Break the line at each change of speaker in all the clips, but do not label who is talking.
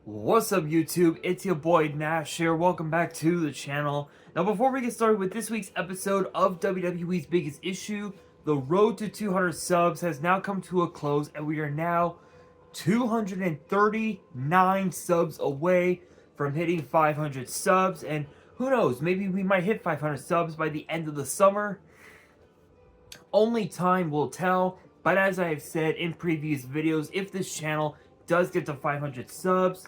What's up YouTube, it's your boy Nash here, welcome back to the channel. Now before we get started with this week's episode of WWE's Biggest Issue, the road to 200 subs has now come to a close and we are now 239 subs away from hitting 500 subs, and who knows, maybe we might hit 500 subs by the end of the summer. Only time will tell, but as I have said in previous videos, if this channel does get to 500 subs,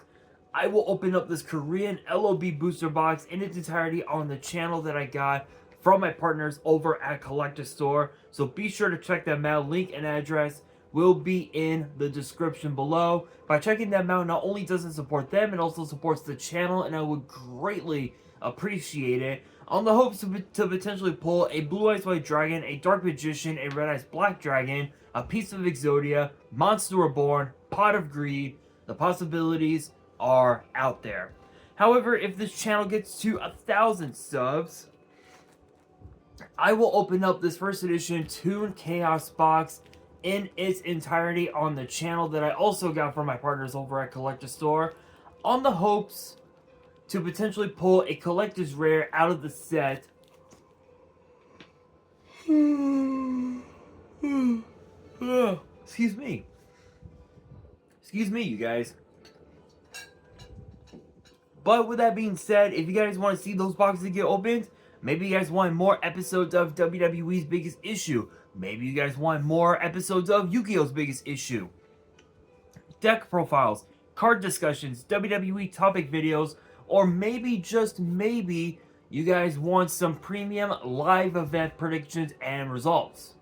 I will open up this Korean LOB booster box in its entirety on the channel that I got from my partners over at Collector Store. So be sure to check them out. Link and address will be in the description below. By checking them out, not only does it support them, it also supports the channel, and I would greatly appreciate it. On the hopes to potentially pull a Blue Eyes White Dragon, a Dark Magician, a Red Eyes Black Dragon, a piece of Exodia, Monster Reborn, Pot of Greed. The possibilities are out there. However, if this channel gets to 1,000 subs, I will open up this first edition Toon Chaos box in its entirety on the channel that I also got from my partners over at Collector Store, on the hopes to potentially pull a collector's rare out of the set. Excuse me, you guys. But with that being said, if you guys want to see those boxes get opened, maybe you guys want more episodes of WWE's Biggest Issue, maybe you guys want more episodes of Yu-Gi-Oh's Biggest Issue, deck profiles, card discussions, WWE topic videos, or maybe, just maybe, you guys want some premium live event predictions and results.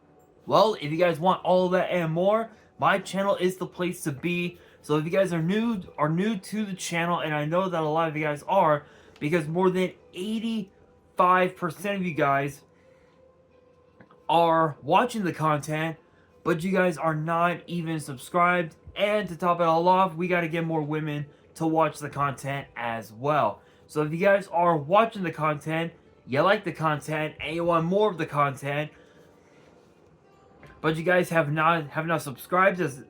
Well, if you guys want all of that and more, my channel is the place to be. So if you guys are new to the channel, and I know that a lot of you guys are, because more than 85% of you guys are watching the content, but you guys are not even subscribed. And to top it all off, we got to get more women to watch the content as well. So if you guys are watching the content, you like the content, and you want more of the content, but you guys have not subscribed as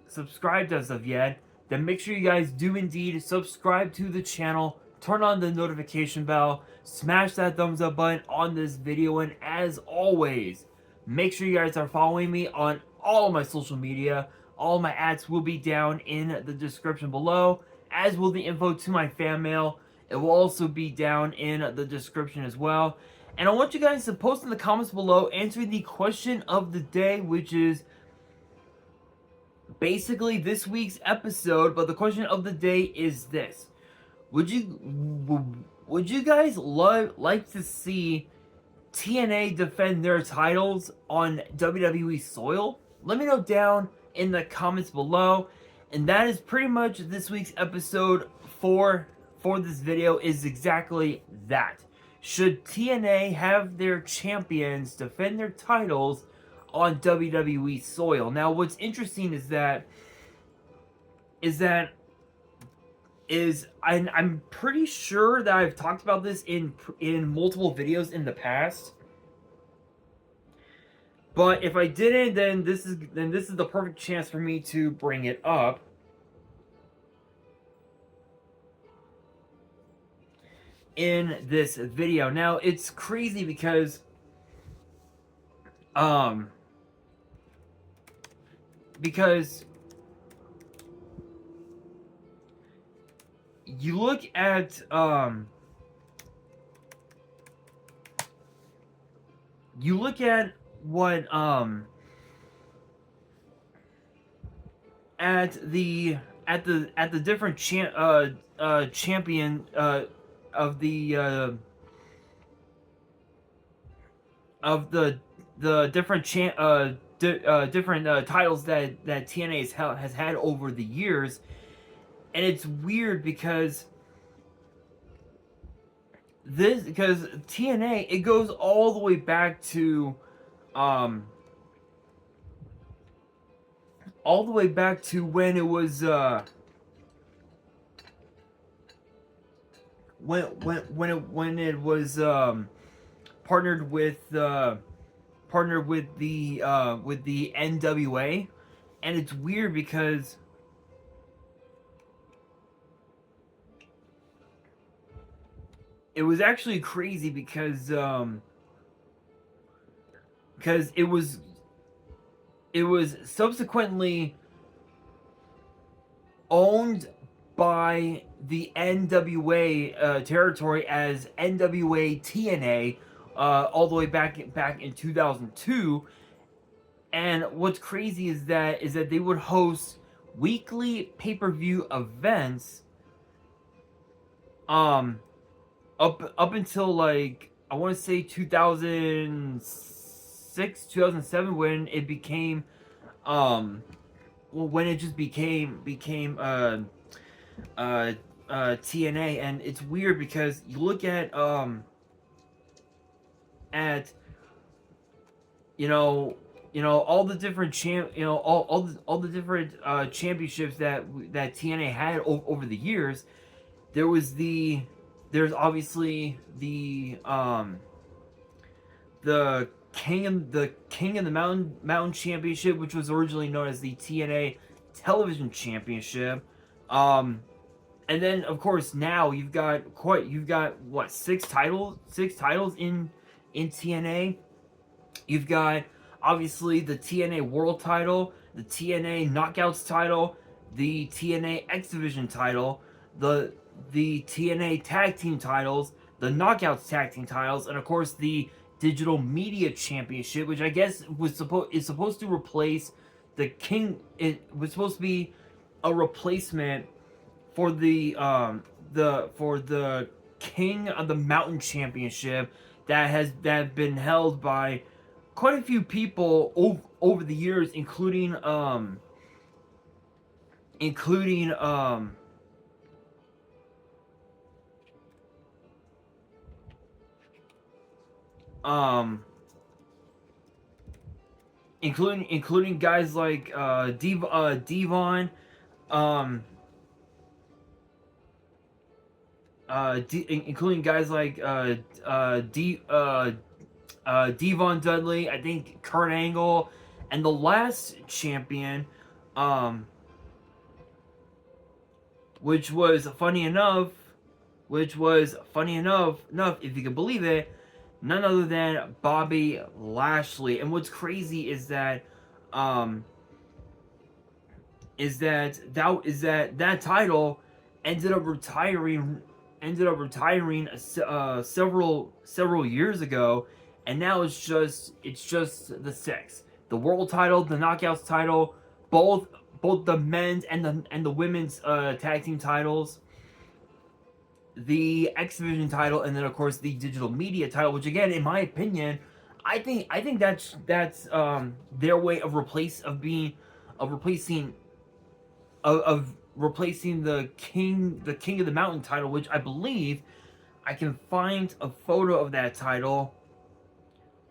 of yet, then make sure you guys do indeed subscribe to the channel, turn on the notification bell, smash that thumbs up button on this video, and as always, make sure you guys are following me on all of my social media. All my ads will be down in the description below, as will the info to my fan mail. It will also be down in the description as well. And I want you guys to post in the comments below answering the question of the day, which is basically this week's episode, but the question of the day is this: Would you guys like to see TNA defend their titles on WWE soil? Let me know down in the comments below. And that is pretty much this week's episode for this video, is exactly that. Should TNA have their champions defend their titles on WWE soil? Now, what's interesting is I'm pretty sure that I've talked about this in multiple videos in the past. But if I didn't, then this is the perfect chance for me to bring it up. In this video. Now, it's crazy because you look at what at the different champion of the different titles that TNA has had over the years. And it's weird because TNA, it goes all the way back to when it was when it was partnered with the NWA. And it's weird because it was actually crazy because it was subsequently owned by the NWA territory as NWA TNA all the way back in 2002. And what's crazy is that they would host weekly pay-per-view events up until like I want to say 2006, 2007 when it became when it just became TNA. And it's weird because you look at you know all the different all the different championships that TNA had over the years. There's obviously the King of the Mountain Championship, which was originally known as the TNA Television Championship. And then of course now you've got what, six titles in TNA. You've got obviously the TNA World Title, the TNA Knockouts title, the TNA X Division title, the TNA Tag Team titles, the Knockouts Tag Team titles, and of course the Digital Media Championship, which I guess is supposed to replace the King. It was supposed to be a replacement for the King of the Mountain Championship that has been held by quite a few people over the years, including including guys like Devon, including guys like Devon Dudley, I think Kurt Angle, and the last champion, which was funny enough, if you can believe it, none other than Bobby Lashley. And what's crazy is that that title ended up retiring several years ago, and now it's just the six: the world title, the knockouts title, both the men's and the women's tag team titles, the X Division title, and then of course the digital media title. Which again, in my opinion, I think that's their way of replacing the King of the Mountain title, which I believe I can find a photo of that title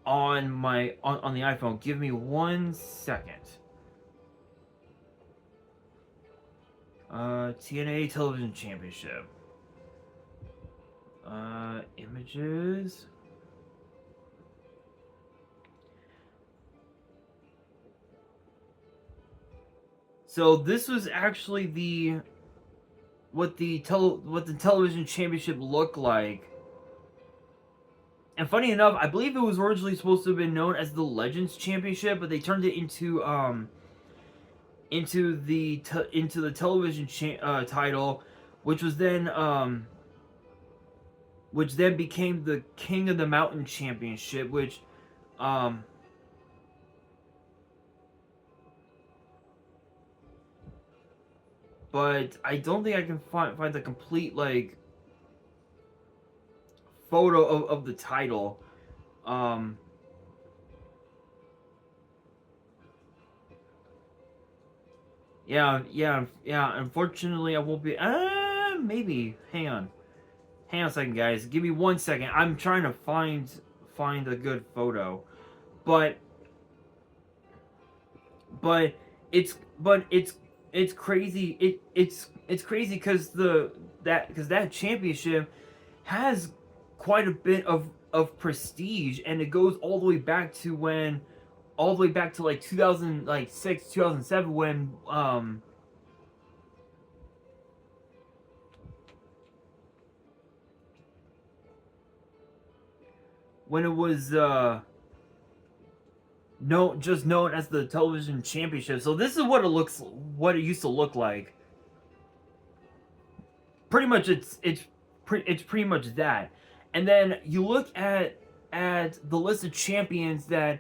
on the iPhone. Give me 1 second. TNA Television Championship. Images. So this was actually what the television championship looked like. And funny enough, I believe it was originally supposed to have been known as the Legends Championship, but they turned it into the television title, which then became the King of the Mountain Championship, which but I don't think I can find the complete like photo of the title. Yeah. Unfortunately, I won't be. Maybe. Hang on a second, guys. Give me 1 second. I'm trying to find a good photo, but it's crazy. It's crazy because that championship has quite a bit of prestige, and it goes all the way back to like 2006, 2007 when when it was just known as the television championship. So this is what it used to look like. Pretty much, it's pretty much that. And then you look at the list of champions, that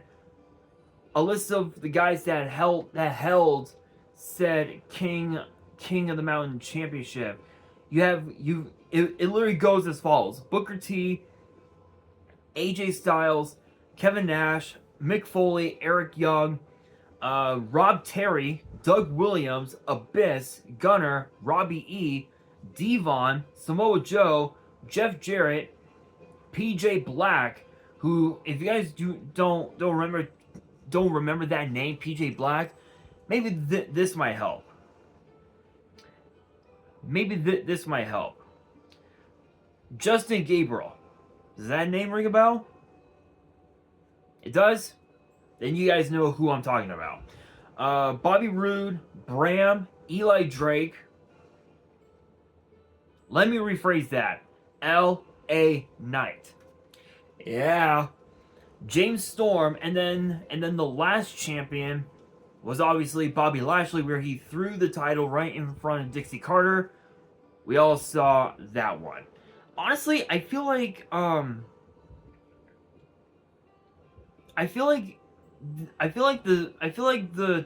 a list of the guys that held said King of the Mountain championship. It literally goes as follows: Booker T, AJ Styles, Kevin Nash, Mick Foley, Eric Young, Rob Terry, Doug Williams, Abyss, Gunner, Robbie E, Devon, Samoa Joe, Jeff Jarrett, PJ Black, who, if you guys don't remember that name, PJ Black, maybe this might help. Maybe this might help. Justin Gabriel. Does that name ring a bell? It does? Then you guys know who I'm talking about. Bobby Roode, Bram, Eli Drake. Let me rephrase that. L.A. Knight. Yeah. James Storm, and then the last champion was obviously Bobby Lashley, where he threw the title right in front of Dixie Carter. We all saw that one. Honestly, I feel like the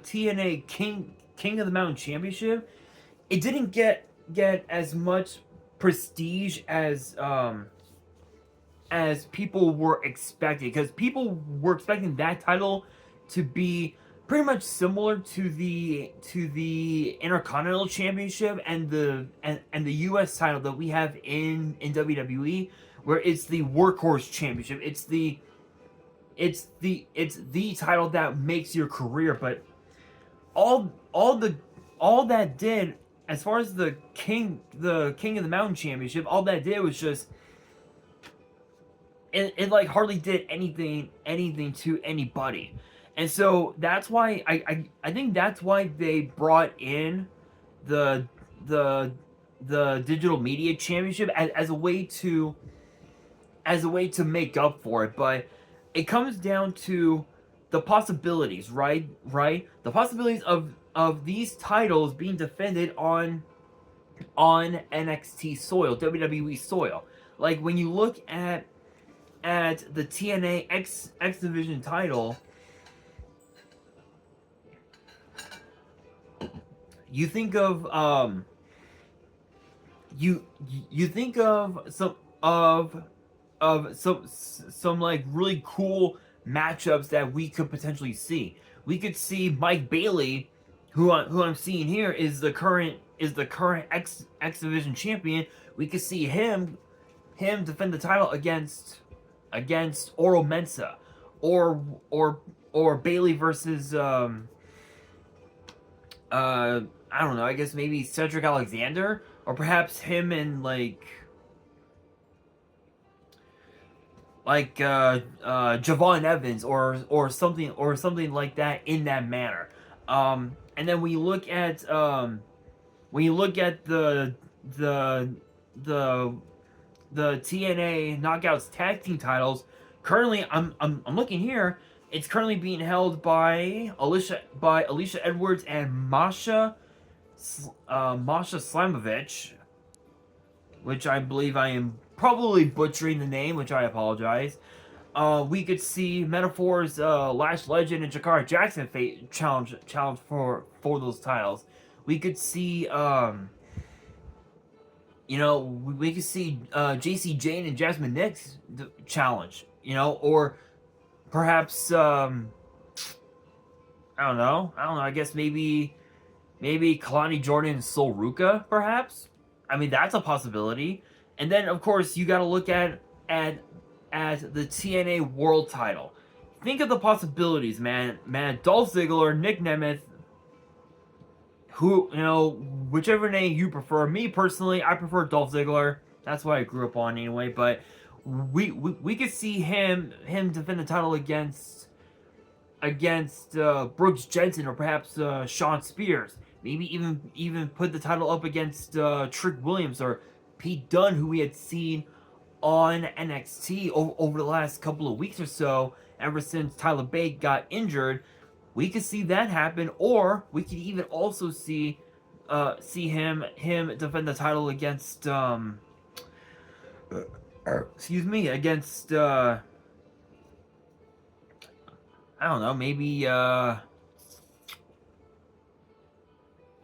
TNA King of the Mountain Championship, it didn't get as much prestige as people were expecting, because people were expecting that title to be pretty much similar to the Intercontinental Championship and the US title that we have in WWE, where it's the Workhorse Championship. It's the title that makes your career. But all that did, as far as the King of the Mountain Championship, all that did was just it like hardly did anything to anybody. And so that's why I think that's why they brought in the Digital Media Championship as a way to make up for it. But it comes down to the possibilities, right? The possibilities of these titles being defended on NXT soil, WWE soil. Like when you look at the TNA X Division title, you think of you think of some like really cool matchups that we could potentially see. We could see Mike Bailey, who I'm seeing here is the current X Division champion. We could see him defend the title against Oro Mensah, or Bailey versus I don't know, I guess maybe Cedric Alexander, or perhaps him and like Javon Evans or something like that in that manner. And then when you look at the TNA Knockouts tag team titles, currently I'm looking here. It's currently being held by Alicia Edwards and Masha Slamovich, which I believe I am probably butchering the name, which I apologize. We could see Metaphor's Lash Legend and Jakara Jackson challenge for those titles. We could see we could see JC Jane and Jasmine Nix challenge, or perhaps I don't know. I guess maybe Kalani Jordan and Sol Ruka, perhaps. I mean, that's a possibility. And then, of course, you got to look at the TNA World Title. Think of the possibilities, man. Dolph Ziggler, Nick Nemeth, whichever name you prefer. Me personally, I prefer Dolph Ziggler. That's what I grew up on anyway. But we could see him defend the title against Brooks Jensen, or perhaps Shawn Spears. Maybe even put the title up against Trick Williams or Pete Dunne, who we had seen on NXT over the last couple of weeks or so, ever since Tyler Bate got injured. We could see that happen, or we could even also see him defend the title against against I don't know, maybe I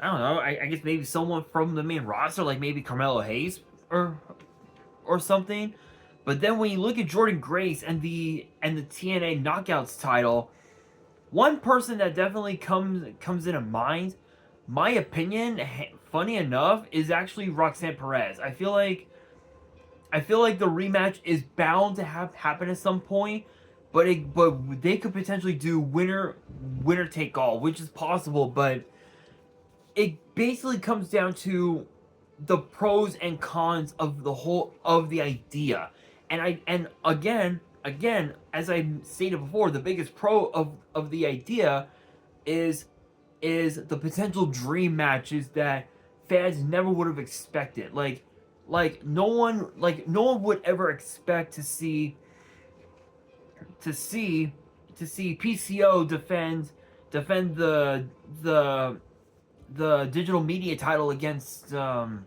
don't know. I guess maybe someone from the main roster, like maybe Carmelo Hayes or something. But then when you look at Jordan Grace and the TNA Knockouts title, one person that definitely comes into mind, my opinion, funny enough, is actually Roxanne Perez. I feel like the rematch is bound to happen at some point, but they could potentially do winner take all, which is possible, but it basically comes down to the pros and cons of the idea. And again, as I stated before, the biggest pro of the idea is the potential dream matches that fans never would have expected. Like no one would ever expect to see PCO defend the digital media title against I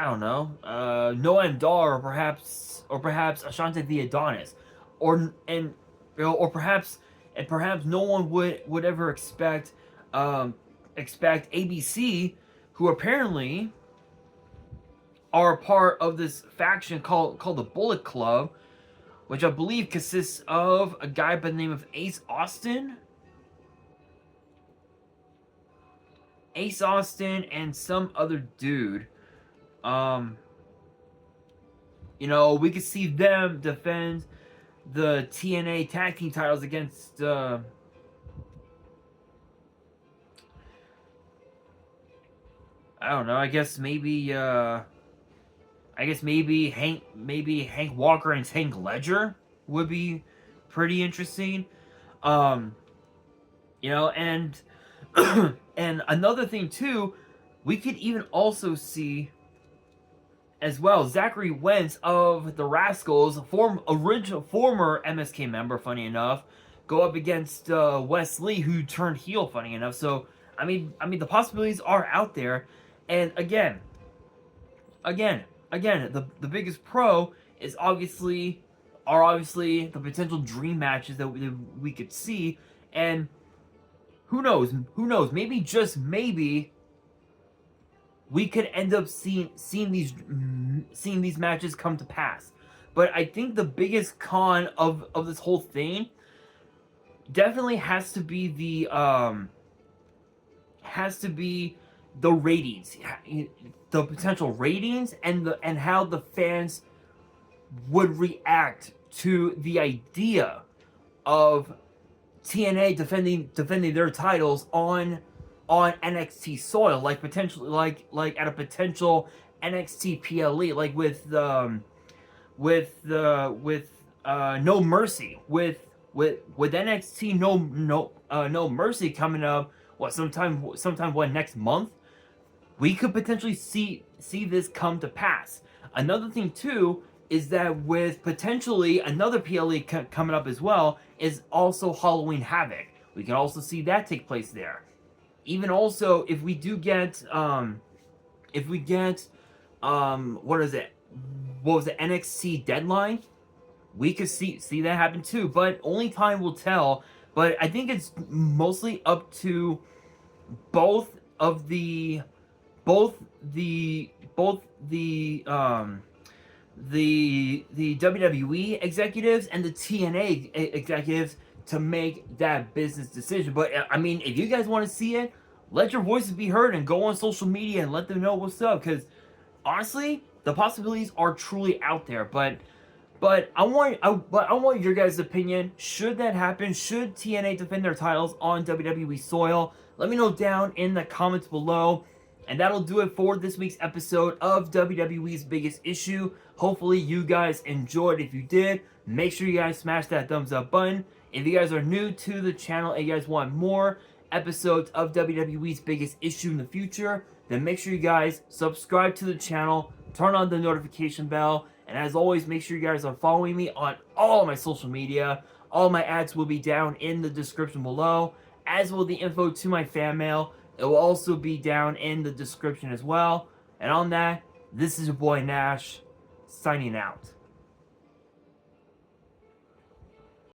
don't know, Noam Dar, or perhaps Ashante the Adonis, or perhaps no one would ever expect ABC, who apparently are a part of this faction called the Bullet Club, which I believe consists of a guy by the name of Ace Austin, and some other dude. We could see them defend the TNA tag team titles against I don't know. I guess maybe Hank Walker and Hank Ledger would be pretty interesting. And and another thing too, we could even also see as well Zachary Wentz of the Rascals, former MSK member, funny enough, go up against Wes Lee, who turned heel, funny enough. So I mean the possibilities are out there, and again, the biggest pro is obviously the potential dream matches that we could see, and who knows, maybe, just maybe, we could end up seeing these matches come to pass. But I think the biggest con of this whole thing definitely has to be the ratings, the potential ratings, and how the fans would react to the idea of TNA defending their titles on NXT soil, like potentially like at a potential NXT PLE, like with No Mercy, with NXT No Mercy coming up, sometime next month. We could potentially see this come to pass. Another thing too is that with potentially another PLE coming up as well, is also Halloween Havoc. We can also see that take place there. Even also, if we get what is it? What was it? NXT Deadline? We could see that happen too, but only time will tell. But I think it's mostly up to both the WWE executives and the TNA executives to make that business decision. But I mean, if you guys want to see it, let your voices be heard and go on social media and let them know what's up. Because honestly, the possibilities are truly out there. But I want your guys' opinion. Should that happen? Should TNA defend their titles on WWE soil? Let me know down in the comments below. And that'll do it for this week's episode of WWE's Biggest Issue. Hopefully you guys enjoyed. If you did, make sure you guys smash that thumbs up button. If you guys are new to the channel and you guys want more episodes of WWE's Biggest Issue in the future, then make sure you guys subscribe to the channel, turn on the notification bell, and as always, make sure you guys are following me on all my social media. All my ads will be down in the description below, as will the info to my fan mail. It will also be down in the description as well. And on that, this is your boy Nash, signing out.